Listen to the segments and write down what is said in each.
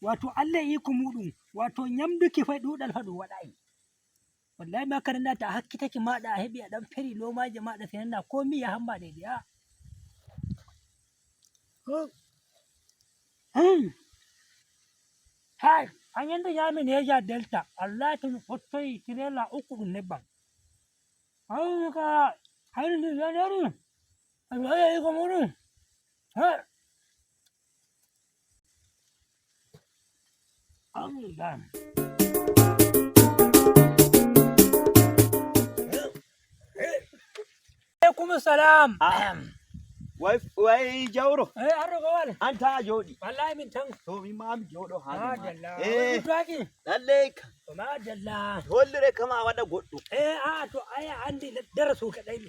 wato Allah yi ku mudu wato nyamdu ki fai dudal hadu wadai wallahi ma karanda ta hakki take ma da hebi a dan feri lo ma jama'a da sanan komi ya hamba da dia hai an yanda ya min ya delta Allah tun fotoi tirela uku ne ban ai ka hai ni ya ne Allah yi ku mudu ha Allah alaikum salam wai jauro an rogo wale an ta jodi wallahi min tan to mi ma mi jodo ha madalla eh lalle ka madalla hollire kama wada goddo a to aya andi darasu kadai ne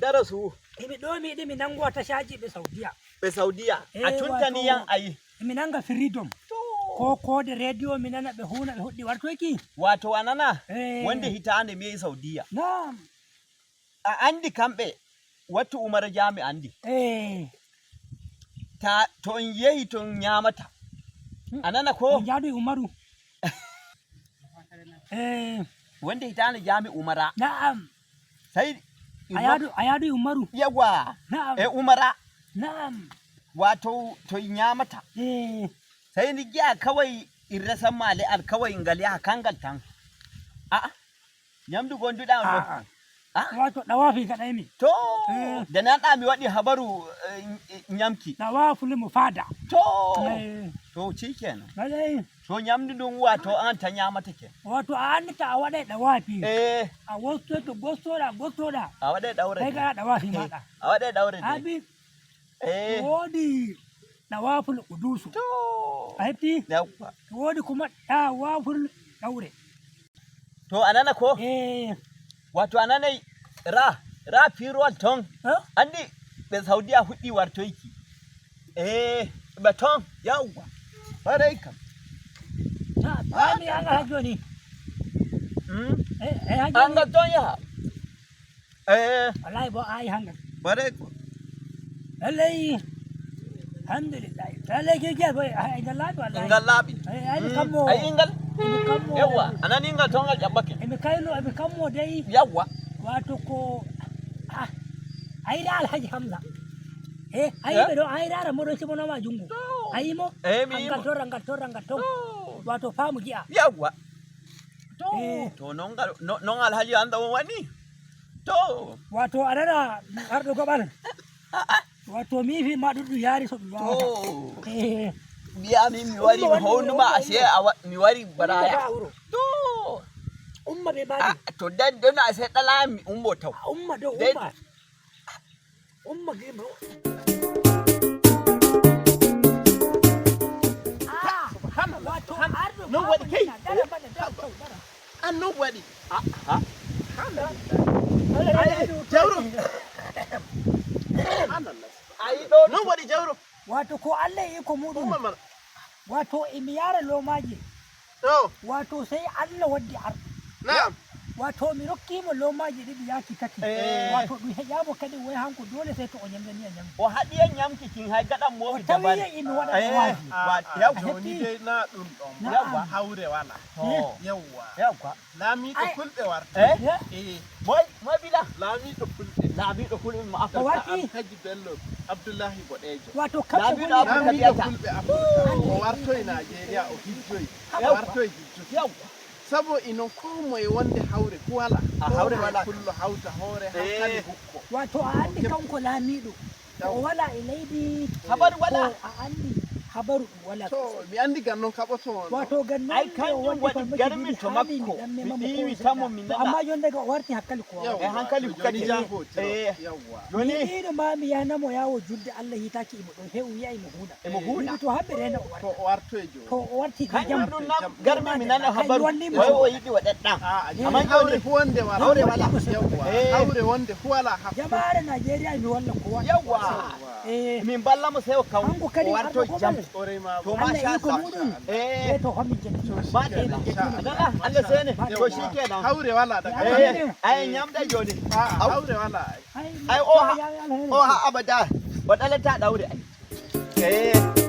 darasu imi do mi dimi nango ta shaji be saudiya a tuntani yan ayi imi nanga freedom ko da radio mi nana be huna be huddi warto ki wato anana wanda hitande mi saudiya na'am a andi kambe wattu umar jami andi ta to in yehi to nyamata anana ko jadu umaru wanda hitande jami umara na'am sai ayadu umaru yawa na'am umara na'am wato to nyamata sai ni giya kawai in rasa mali al kawai ngali ha kangaltan nyamdu gondu da wato ɗawaafi kadai ne to da na da mi wadi habaru nyamki ɗawaaful mu fada to shikenan kadai to nyamdu dun wato an ta nyamata ke wato an ta wadai ɗawaafi a wasu to gostoda a wadai daure kai ga ɗawaafi ma da a wadai daure abi wodi ɗawaaful qudusu to aiti yawa wodi kuma ɗawaaful ɗaure to anana ko wato anana ra firwal ton andi be saudiya hudi warto yiki beton yawa farai kam ani anga hajoni anga ton ya wallahi bo ai hanga farai ko wallahi alhamdulillah wallahi ke boy ai galabi wallahi ngalabi ai kammo ai ingal yawa anani ingal ton al jabake emi kayno emi kammo dai yawa wato ko ai da alhaji hamza ai be do ai da mo do ci mono ma jungu ai mo mi rangal to wato famu giya yawa to non alhaji anda wani to wato anana har do gobal wato mi fi ma dudu yari so do biya mi wari honu ma ase mi wari baraya to umma be badi to dan dona sai dala mi ummo taw umma do umma ge mo wato ardo no wadi kai an no wadi jawro ai do no wadi jawro wato ko Allah yi ko mudu wato imiyara lomaje wato sai Allah waddi ar na'am wato mi rokki mo lomaje didi yaki tati wato du hejabo kadi way hanko dole sai to onyamde ni nyam o hadiyan nyamki kin hay gadan mo bi daban tawiya imi wada yawa ni dai na dum yawa haure wala yawa lami to fulbe war moy bila lami to fulbe ma afa haji bello abdullahi bodejo wato kabe lami da fulbe o warto e Nigeria o hijjoy warto e hijjoy yawa sabo inon ko moy wonde hawre ko wala hawre wala kullu hawta hore hakkali hukko wato a andi kanko lamido wala ilaydi habar wala a andi habaru wala to mi andi gannon kaboto wato gannon ai kan wadi garmi to makko mi diwi tamo min nana amma jonde go warti hakkali ko hankali kadi yawa joni ni ma mi ya namo yawo julde Allah hitaki ibo don hewu yayi mo huda to habbere na to warto e jo to warti jam garmi min nana habaru way o yidi wadaddan amma joni wonde wala hawre wala yawa hawre wonde wala jama'ar Najeriya mi walla ko yawa min balla mo sewo kan warto jam to ma sha Allah to hammi jetti ba da Allah sai ne to shikenan hawre wala daga ai nyam da joni hawre wala ai o ha abada wadala ta daure ai